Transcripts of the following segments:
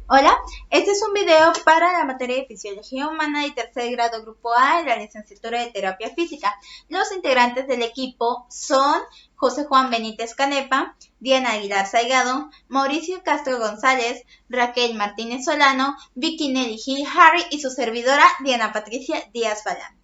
Hola, este es un video para la materia de Fisiología Humana de tercer grado Grupo A de la licenciatura de Terapia Física. Los integrantes del equipo son José Juan Benítez Canepa, Diana Aguilar Salgado, Mauricio Castro González, Raquel Martínez Solano, Vicky Nelly Gil Harry y su servidora Diana Patricia Díaz Balán.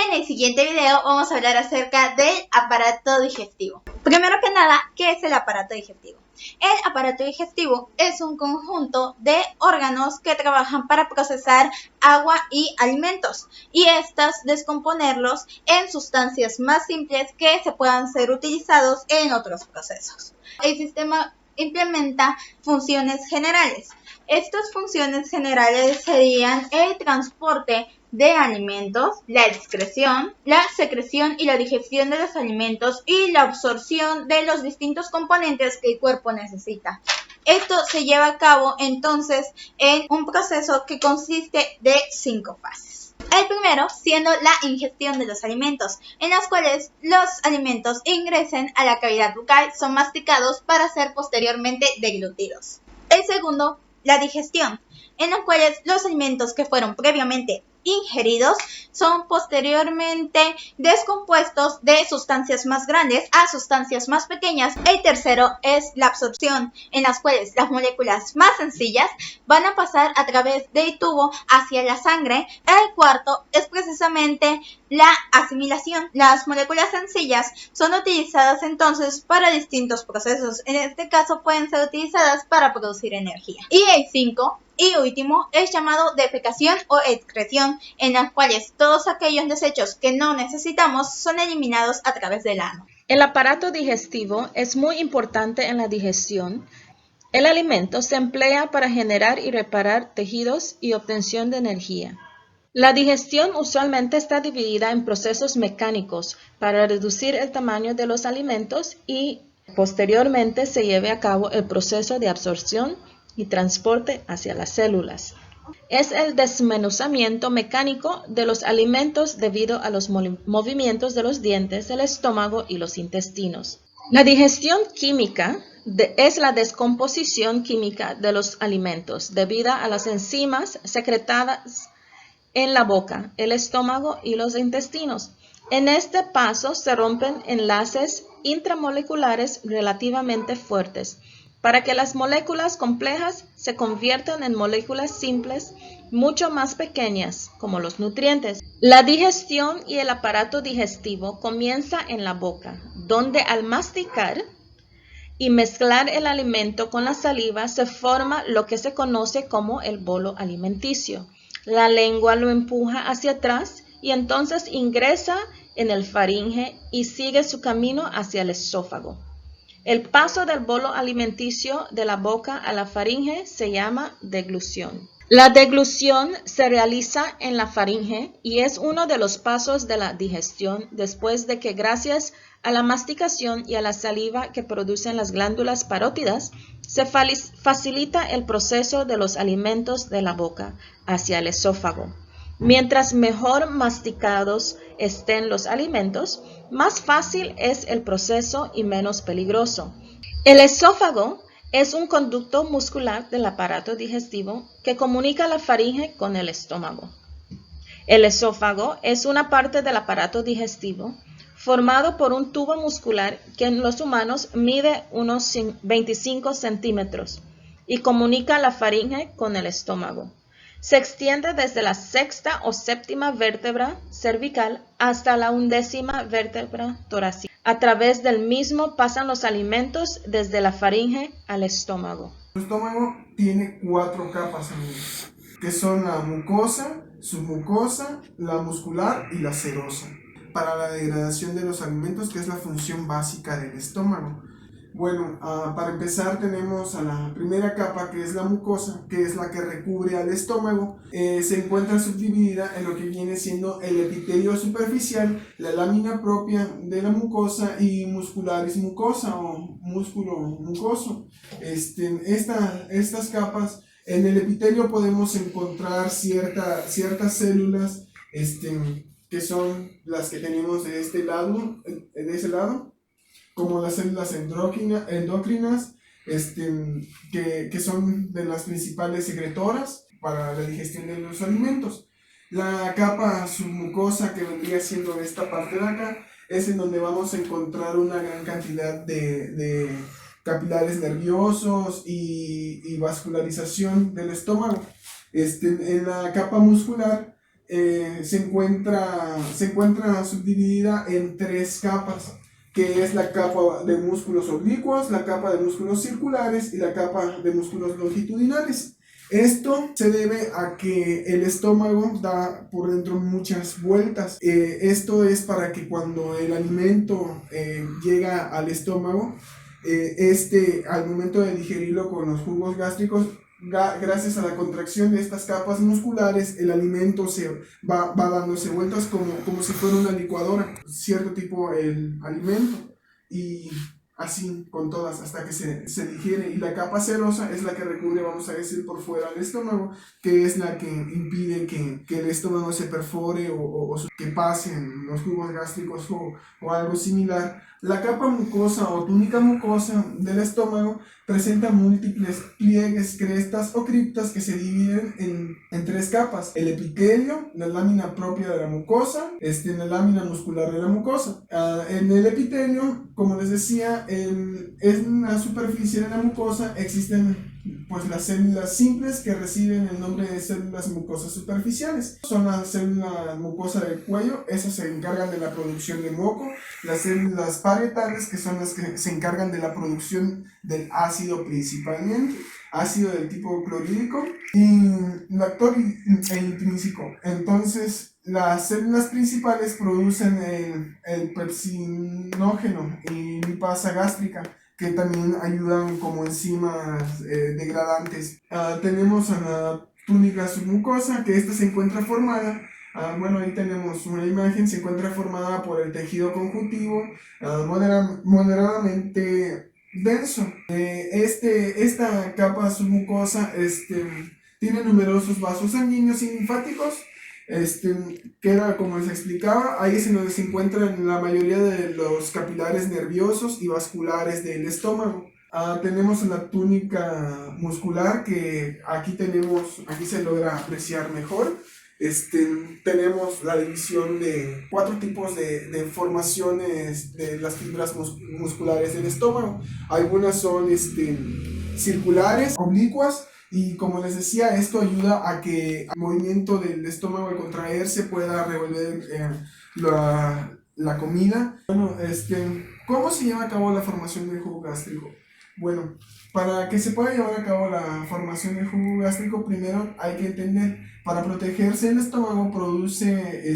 En el siguiente video vamos a hablar acerca del aparato digestivo. Primero que nada, ¿qué es el aparato digestivo? El aparato digestivo es un conjunto de órganos que trabajan para procesar agua y alimentos y estas descomponerlos en sustancias más simples que se puedan ser utilizados en otros procesos. El sistema implementa funciones generales. Estas funciones generales serían el transporte de alimentos, la excreción, la secreción y la digestión de los alimentos y la absorción de los distintos componentes que el cuerpo necesita. Esto se lleva a cabo entonces en un proceso que consiste de 5 fases. El primero siendo la ingestión de los alimentos, en las cuales los alimentos ingresen a la cavidad bucal, son masticados para ser posteriormente deglutidos. El segundo, la digestión, en los cuales los alimentos que fueron previamente ingeridos son posteriormente descompuestos de sustancias más grandes a sustancias más pequeñas. El tercero es la absorción, en las cuales las moléculas más sencillas van a pasar a través del tubo hacia la sangre. El cuarto es precisamente la asimilación. Las moléculas sencillas son utilizadas entonces para distintos procesos. En este caso pueden ser utilizadas para producir energía. Y el 5 y último es llamado defecación o excreción, en las cuales todos aquellos desechos que no necesitamos son eliminados a través del ano. El aparato digestivo es muy importante en la digestión. El alimento se emplea para generar y reparar tejidos y obtención de energía. La digestión usualmente está dividida en procesos mecánicos para reducir el tamaño de los alimentos y posteriormente se lleve a cabo el proceso de absorción y transporte hacia las células. Es el desmenuzamiento mecánico de los alimentos debido a los movimientos de los dientes, el estómago y los intestinos. La digestión química es la descomposición química de los alimentos debido a las enzimas secretadas en la boca, el estómago y los intestinos. En este paso se rompen enlaces intramoleculares relativamente fuertes para que las moléculas complejas se conviertan en moléculas simples mucho más pequeñas, como los nutrientes. La digestión y el aparato digestivo comienza en la boca, donde al masticar y mezclar el alimento con la saliva se forma lo que se conoce como el bolo alimenticio. La lengua lo empuja hacia atrás y entonces ingresa en el faringe y sigue su camino hacia el esófago. El paso del bolo alimenticio de la boca a la faringe se llama deglución. La deglución se realiza en la faringe y es uno de los pasos de la digestión después de que gracias a la masticación y a la saliva que producen las glándulas parótidas se facilita el proceso de los alimentos de la boca hacia el esófago. Mientras mejor masticados estén los alimentos, más fácil es el proceso y menos peligroso. El esófago es un conducto muscular del aparato digestivo que comunica la faringe con el estómago. El esófago es una parte del aparato digestivo formado por un tubo muscular que en los humanos mide unos 25 centímetros y comunica la faringe con el estómago. Se extiende desde la sexta o séptima vértebra cervical hasta la 11ª vértebra torácica. A través del mismo pasan los alimentos desde la faringe al estómago. El estómago tiene 4 capas, amigos, que son la mucosa, submucosa, la muscular y la serosa, para la degradación de los alimentos, que es la función básica del estómago. Bueno, para empezar tenemos a la primera capa, que es la mucosa, que es la que recubre al estómago. Se encuentra subdividida en lo que viene siendo el epitelio superficial, la lámina propia de la mucosa y muscularis mucosa o músculo mucoso. Estas capas, en el epitelio podemos encontrar ciertas células que son las que tenemos de ese lado, como las células endocrinas, que son de las principales secretoras para la digestión de los alimentos. La capa submucosa, que vendría siendo esta parte de acá, es en donde vamos a encontrar una gran cantidad de capilares nerviosos y vascularización del estómago. En la capa muscular se encuentra subdividida en 3 capas, que es la capa de músculos oblicuos, la capa de músculos circulares y la capa de músculos longitudinales. Esto se debe a que el estómago da por dentro muchas vueltas. Esto es para que cuando el alimento llega al estómago, al momento de digerirlo con los jugos gástricos, gracias a la contracción de estas capas musculares, el alimento va dándose vueltas como si fuera una licuadora, cierto tipo el alimento, y así con todas hasta que se digiere. Y la capa serosa es la que recubre, vamos a decir, por fuera del estómago, que es la que impide que el estómago se perfore o que pasen los jugos gástricos o algo similar. La capa mucosa o túnica mucosa del estómago presenta múltiples pliegues, crestas o criptas que se dividen en 3 capas: el epitelio, la lámina propia de la mucosa, la lámina muscular de la mucosa. En el epitelio, como les decía, en la superficie de la mucosa existen pues las células simples, que reciben el nombre de células mucosas superficiales. Son las células mucosas del cuello, esas se encargan de la producción de moco. Las células parietales, que son las que se encargan de la producción del ácido, principalmente ácido del tipo clorhídrico y lactólico e intrínseco. Entonces las células principales producen el pepsinógeno y lipasa gástrica, que también ayudan como enzimas degradantes. Tenemos a la túnica submucosa, que esta se encuentra formada, bueno, ahí tenemos una imagen, se encuentra formada por el tejido conjuntivo moderadamente denso. Esta capa submucosa tiene numerosos vasos sanguíneos y linfáticos, que era como les explicaba, ahí es en donde se encuentran la mayoría de los capilares nerviosos y vasculares del estómago. Tenemos la túnica muscular, que aquí se logra apreciar mejor. Tenemos la división de 4 tipos de formaciones de las fibras musculares del estómago. Algunas son circulares, oblicuas, y como les decía, esto ayuda a que el movimiento del estómago al contraerse pueda revolver la comida. Bueno, ¿cómo se lleva a cabo la formación del jugo gástrico? Bueno, para que se pueda llevar a cabo la formación del jugo gástrico, primero hay que entender, para protegerse el estómago produce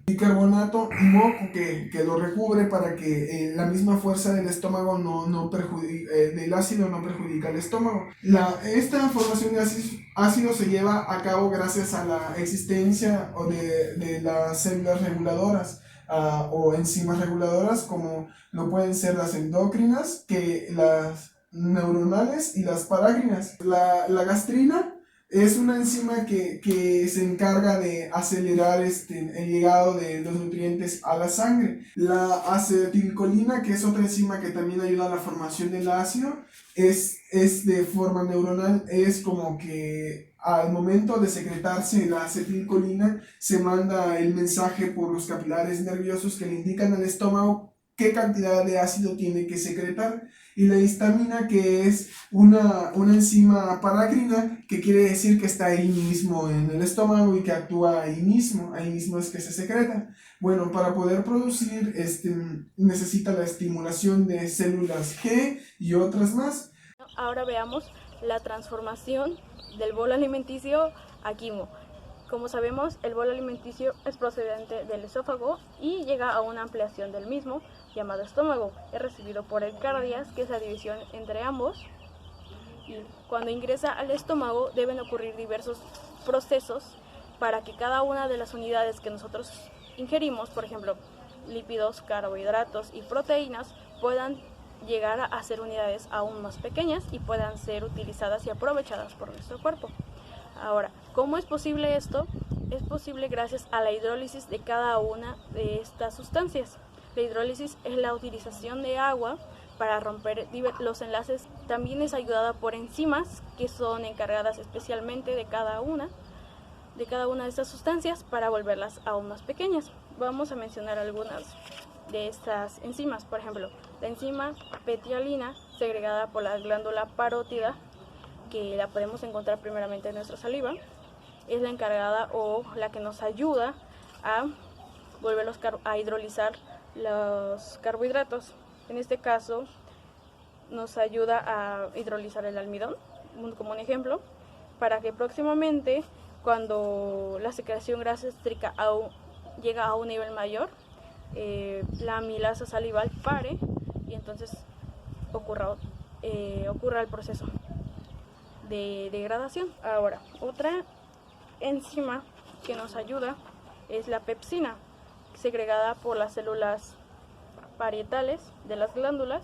bicarbonato y moco que lo recubre para que la misma fuerza del estómago del ácido no perjudica al estómago. Esta formación de ácido se lleva a cabo gracias a la existencia de las células reguladoras o enzimas reguladoras, como lo pueden ser las endocrinas, las neuronales y las parácrinas. La gastrina es una enzima que se encarga de acelerar el llegado de los nutrientes a la sangre. La acetilcolina, que es otra enzima que también ayuda a la formación del ácido, es de forma neuronal. Es como que al momento de secretarse la acetilcolina, se manda el mensaje por los capilares nerviosos que le indican al estómago qué cantidad de ácido tiene que secretar. Y la histamina, que es una enzima parácrina, que quiere decir que está ahí mismo en el estómago y que actúa ahí mismo es que se secreta. Bueno, para poder producir, necesita la estimulación de células G y otras más. Ahora veamos la transformación del bolo alimenticio a quimo. Como sabemos, el bolo alimenticio es procedente del esófago y llega a una ampliación del mismo, llamado estómago. Es recibido por el cardias, que es la división entre ambos. Y cuando ingresa al estómago deben ocurrir diversos procesos para que cada una de las unidades que nosotros ingerimos, por ejemplo, lípidos, carbohidratos y proteínas, puedan llegar a ser unidades aún más pequeñas y puedan ser utilizadas y aprovechadas por nuestro cuerpo. Ahora, ¿cómo es posible esto? Es posible gracias a la hidrólisis de cada una de estas sustancias. La hidrólisis es la utilización de agua para romper los enlaces también es ayudada por enzimas que son encargadas especialmente de cada una de estas sustancias para volverlas aún más pequeñas. Vamos a mencionar algunas de estas enzimas. Por ejemplo, la enzima petialina, segregada por la glándula parótida, que la podemos encontrar primeramente en nuestra saliva, es la encargada o la que nos ayuda a a hidrolizar los carbohidratos. En este caso nos ayuda a hidrolizar el almidón, como un ejemplo, para que próximamente, cuando la secreción gástrica llega a un nivel mayor, la amilasa salival pare y entonces ocurra el proceso de degradación. Ahora, otra enzima que nos ayuda es la pepsina, segregada por las células parietales de las glándulas.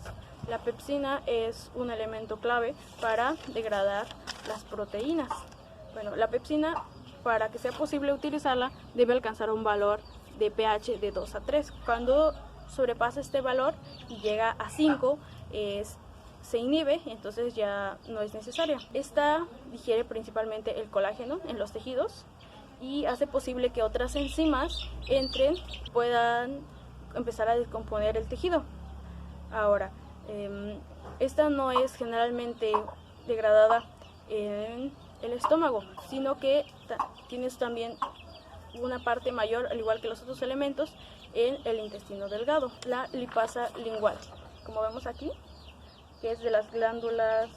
La pepsina es un elemento clave para degradar las proteínas. Bueno, la pepsina, para que sea posible utilizarla, debe alcanzar un valor de pH de 2 a 3. Cuando sobrepasa este valor y llega a 5, se inhibe y entonces ya no es necesaria. Esta digiere principalmente el colágeno en los tejidos y hace posible que otras enzimas entren, puedan empezar a descomponer el tejido. Ahora, esta no es generalmente degradada en el estómago, sino que tienes también una parte mayor, al igual que los otros elementos, en el intestino delgado, la lipasa lingual, como vemos aquí, que es de las glándulas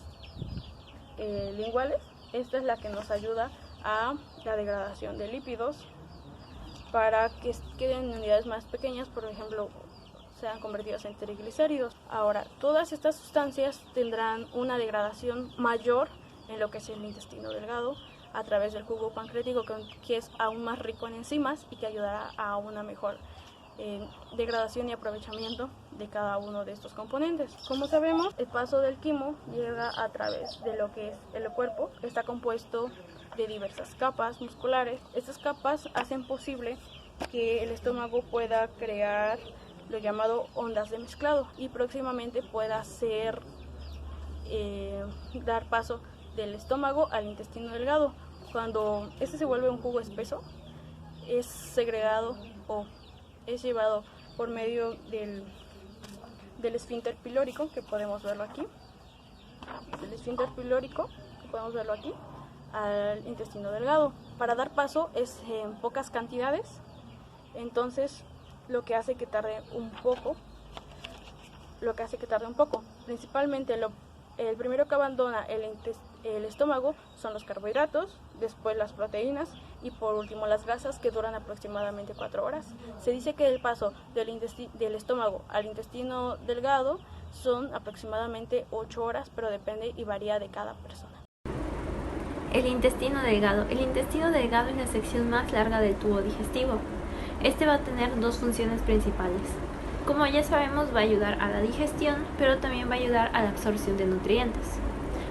linguales. Esta es la que nos ayuda a la degradación de lípidos para que queden en unidades más pequeñas, por ejemplo, sean convertidas en triglicéridos. Ahora, todas estas sustancias tendrán una degradación mayor en lo que es el intestino delgado a través del jugo pancreático, que es aún más rico en enzimas y que ayudará a una mejor degradación y aprovechamiento de cada uno de estos componentes. Como sabemos, el paso del quimo llega a través de lo que es el cuerpo. Está compuesto de diversas capas musculares. Estas capas hacen posible que el estómago pueda crear lo llamado ondas de mezclado y próximamente pueda dar paso del estómago al intestino delgado. Cuando este se vuelve un jugo espeso, es segregado o es llevado por medio del esfínter pilórico, que podemos verlo aquí, al intestino delgado. Para dar paso es en pocas cantidades, entonces lo que hace que tarde un poco. Principalmente el primero que abandona el estómago son los carbohidratos, después las proteínas y por último las grasas, que duran aproximadamente 4 horas. Se dice que el paso del estómago al intestino delgado son aproximadamente 8 horas, pero depende y varía de cada persona. El intestino delgado. El intestino delgado es la sección más larga del tubo digestivo. Este va a tener dos funciones principales. Como ya sabemos, va a ayudar a la digestión, pero también va a ayudar a la absorción de nutrientes,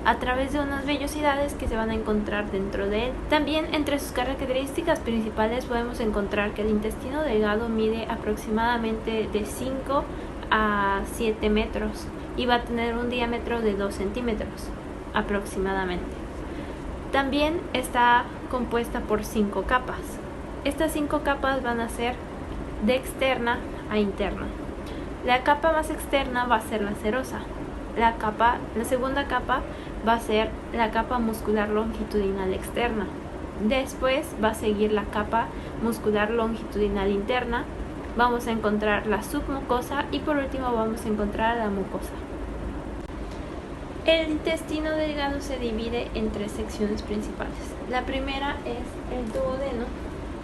a través de unas vellosidades que se van a encontrar dentro de él. También entre sus características principales podemos encontrar que el intestino delgado mide aproximadamente de 5 a 7 metros y va a tener un diámetro de 2 centímetros aproximadamente. También está compuesta por 5 capas. Estas 5 capas van a ser de externa a interna. La capa más externa va a ser la serosa. La segunda capa va a ser la capa muscular longitudinal externa. Después va a seguir la capa muscular longitudinal interna. Vamos a encontrar la submucosa y por último vamos a encontrar la mucosa. El intestino delgado se divide en 3 secciones principales. La primera es el duodeno,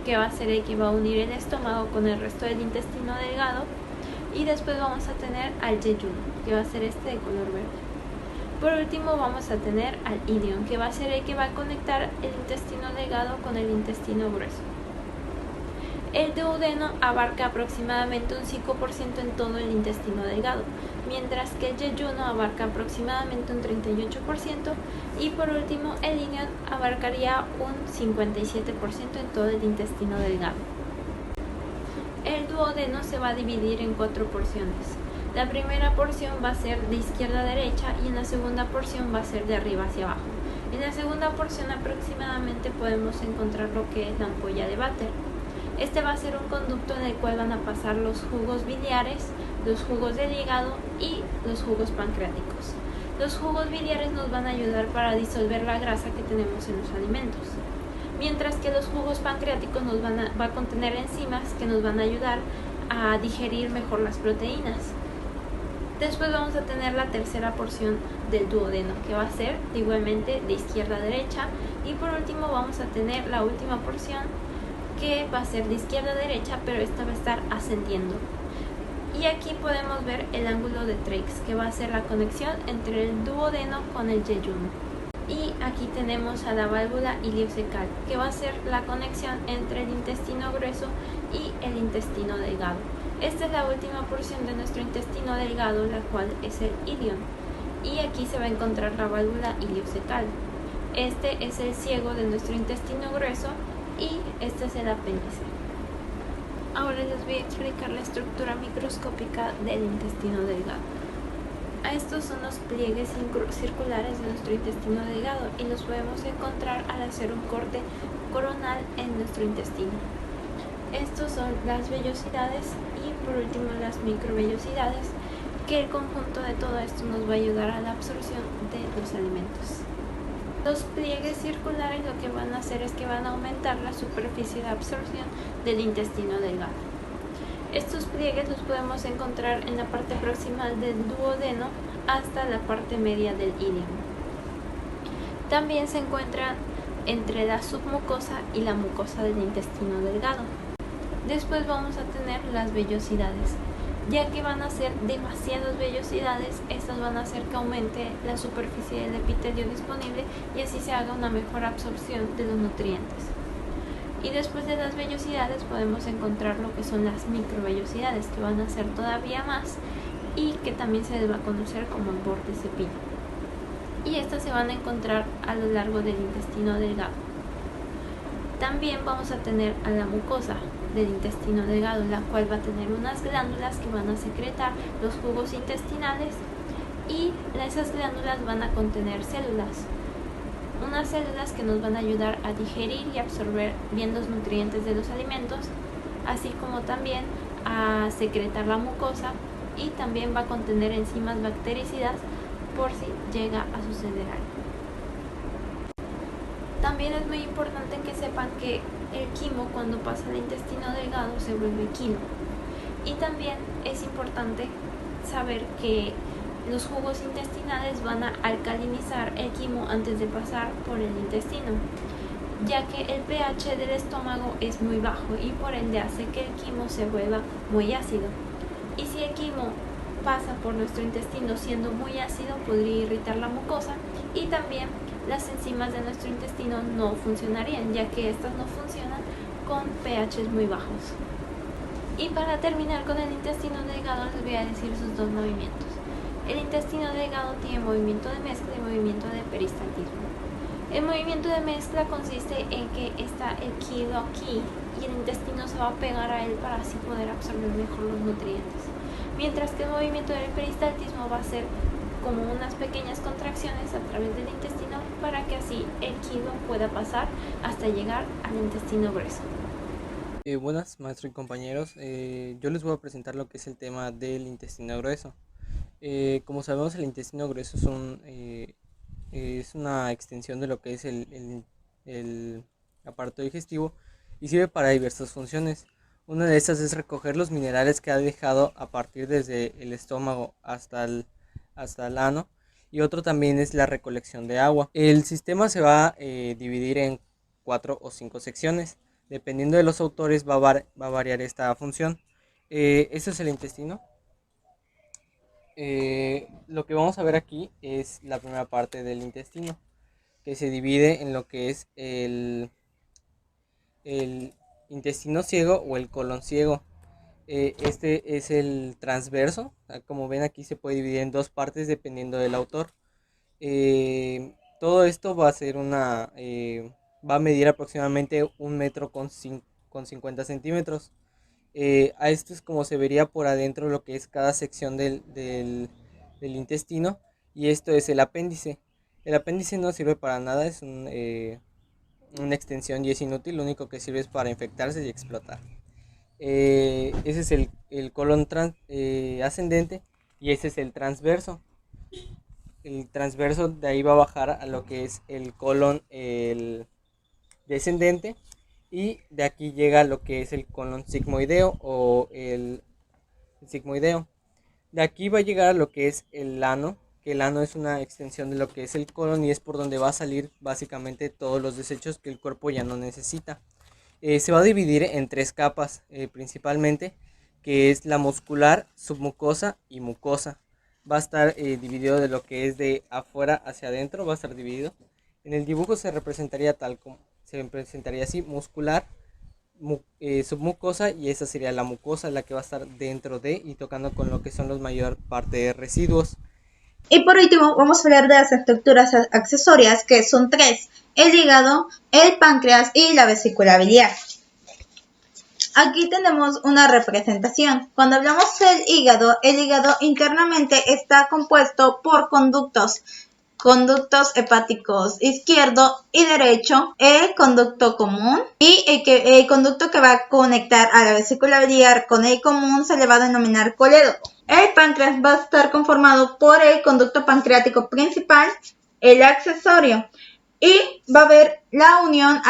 que va a ser el que va a unir el estómago con el resto del intestino delgado. Y después vamos a tener al yeyuno, que va a ser este de color verde. Por último vamos a tener al ilion, que va a ser el que va a conectar el intestino delgado con el intestino grueso. El duodeno abarca aproximadamente un 5% en todo el intestino delgado, mientras que el yeyuno abarca aproximadamente un 38% y por último el ilion abarcaría un 57% en todo el intestino delgado. El duodeno se va a dividir en 4 porciones. La primera porción va a ser de izquierda a derecha y en la segunda porción va a ser de arriba hacia abajo. En la segunda porción aproximadamente podemos encontrar lo que es la ampolla de váter. Este va a ser un conducto en el cual van a pasar los jugos biliares, los jugos del hígado y los jugos pancreáticos. Los jugos biliares nos van a ayudar para disolver la grasa que tenemos en los alimentos, mientras que los jugos pancreáticos va a contener enzimas que nos van a ayudar a digerir mejor las proteínas. Después vamos a tener la tercera porción del duodeno, que va a ser igualmente de izquierda a derecha, y por último vamos a tener la última porción, que va a ser de izquierda a derecha, pero esta va a estar ascendiendo. Y aquí podemos ver el ángulo de Trex, que va a ser la conexión entre el duodeno con el yeyuno. Y aquí tenemos a la válvula iliocecal, que va a ser la conexión entre el intestino grueso y el intestino delgado. Esta es la última porción de nuestro intestino delgado, la cual es el ilion. Y aquí se va a encontrar la válvula iliocecal. Este es el ciego de nuestro intestino grueso y este es el apéndice. Ahora les voy a explicar la estructura microscópica del intestino delgado. Estos son los pliegues circulares de nuestro intestino delgado y los podemos encontrar al hacer un corte coronal en nuestro intestino. Estos son las vellosidades y por último las microvellosidades, que el conjunto de todo esto nos va a ayudar a la absorción de los alimentos. Los pliegues circulares lo que van a hacer es que van a aumentar la superficie de absorción del intestino delgado. Estos pliegues los podemos encontrar en la parte proximal del duodeno hasta la parte media del ilion. También se encuentran entre la submucosa y la mucosa del intestino delgado. Después vamos a tener las vellosidades. Ya que van a ser demasiadas vellosidades, estas van a hacer que aumente la superficie del epitelio disponible y así se haga una mejor absorción de los nutrientes. Y después de las vellosidades podemos encontrar lo que son las microvellosidades, que van a ser todavía más y que también se les va a conocer como el borde cepillo. Y estas se van a encontrar a lo largo del intestino delgado. También vamos a tener a la mucosa del intestino delgado, la cual va a tener unas glándulas que van a secretar los jugos intestinales y esas glándulas van a contener células. Unas células que nos van a ayudar a digerir y absorber bien los nutrientes de los alimentos, así como también a secretar la mucosa, y también va a contener enzimas bactericidas por si llega a suceder algo. También es muy importante que sepan que el quimo, cuando pasa al intestino delgado, se vuelve quino. Y también es importante saber que los jugos intestinales van a alcalinizar el quimo antes de pasar por el intestino, ya que el pH del estómago es muy bajo y por ende hace que el quimo se vuelva muy ácido. Y si el quimo pasa por nuestro intestino siendo muy ácido, podría irritar la mucosa y también las enzimas de nuestro intestino no funcionarían, ya que estas no funcionan con pHs muy bajos. Y para terminar con el intestino delgado, les voy a decir sus dos movimientos. El intestino delgado tiene movimiento de mezcla y movimiento de peristaltismo. El movimiento de mezcla consiste en que está el kilo aquí y el intestino se va a pegar a él para así poder absorber mejor los nutrientes. Mientras que el movimiento del peristaltismo va a ser como unas pequeñas contracciones a través del intestino para que así el kilo pueda pasar hasta llegar al intestino grueso. Buenas, maestro y compañeros. Yo les voy a presentar lo que es el tema del intestino grueso. Como sabemos, el intestino grueso es una extensión de lo que es el aparato digestivo y sirve para diversas funciones. Una de estas es recoger los minerales que ha dejado a partir desde el estómago hasta el ano, y otro también es la recolección de agua. El sistema se va a dividir en 4 o 5 secciones. Dependiendo de los autores va a variar esta función. Este es el intestino. Lo que vamos a ver aquí es la primera parte del intestino, que se divide en lo que es el intestino ciego o el colon ciego. Este es el transverso. Como ven, aquí se puede dividir en dos partes dependiendo del autor. Todo esto va a ser va a medir aproximadamente 1 metro con 50 centímetros. A esto es como se vería por adentro lo que es cada sección del intestino, y esto es el apéndice. El apéndice no sirve para nada, es una extensión y es inútil, lo único que sirve es para infectarse y explotar. Ese es el colon ascendente, y ese es el transverso. El transverso de ahí va a bajar a lo que es el colon descendente, y de aquí llega a lo que es el colon sigmoideo o el sigmoideo. De aquí va a llegar a lo que es el ano, que el ano es una extensión de lo que es el colon y es por donde va a salir básicamente todos los desechos que el cuerpo ya no necesita. Se va a dividir en 3 capas principalmente, que es la muscular, submucosa y mucosa. Va a estar dividido de lo que es de afuera hacia adentro, va a estar dividido. En el dibujo se representaría así: muscular, submucosa, y esa sería la mucosa, la que va a estar dentro de y tocando con lo que son la mayor parte de residuos. Y por último, vamos a hablar de las estructuras accesorias, que son 3: el hígado, el páncreas y la vesícula biliar. Aquí tenemos una representación. Cuando hablamos del hígado, el hígado internamente está compuesto por conductos hepáticos izquierdo y derecho, el conducto común y el conducto que va a conectar a la vesícula biliar con el común se le va a denominar colédoco. El páncreas va a estar conformado por el conducto pancreático principal, el accesorio, y va a haber la unión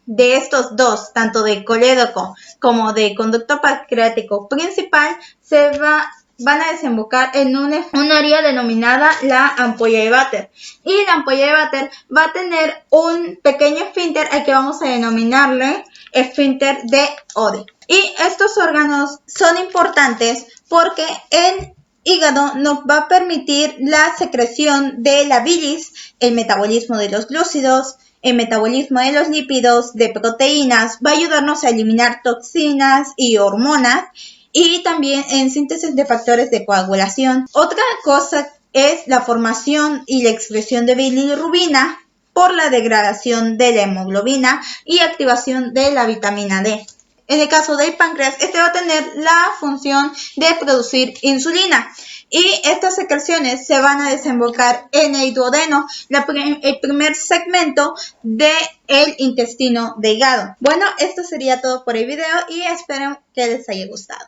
de estos dos, tanto de colédoco como de conducto pancreático principal, van a desembocar en una área denominada la ampolla de Vater. Y la ampolla de Vater va a tener un pequeño esfínter al que vamos a denominarle esfínter de Oddi. Y estos órganos son importantes porque el hígado nos va a permitir la secreción de la bilis, el metabolismo de los glúcidos, el metabolismo de los lípidos, de proteínas, va a ayudarnos a eliminar toxinas y hormonas, y también en síntesis de factores de coagulación. Otra cosa es la formación y la excreción de bilirrubina por la degradación de la hemoglobina y activación de la vitamina D. En el caso del páncreas, este va a tener la función de producir insulina, y estas secreciones se van a desembocar en el duodeno, el primer segmento del intestino delgado. Bueno, esto sería todo por el video y espero que les haya gustado.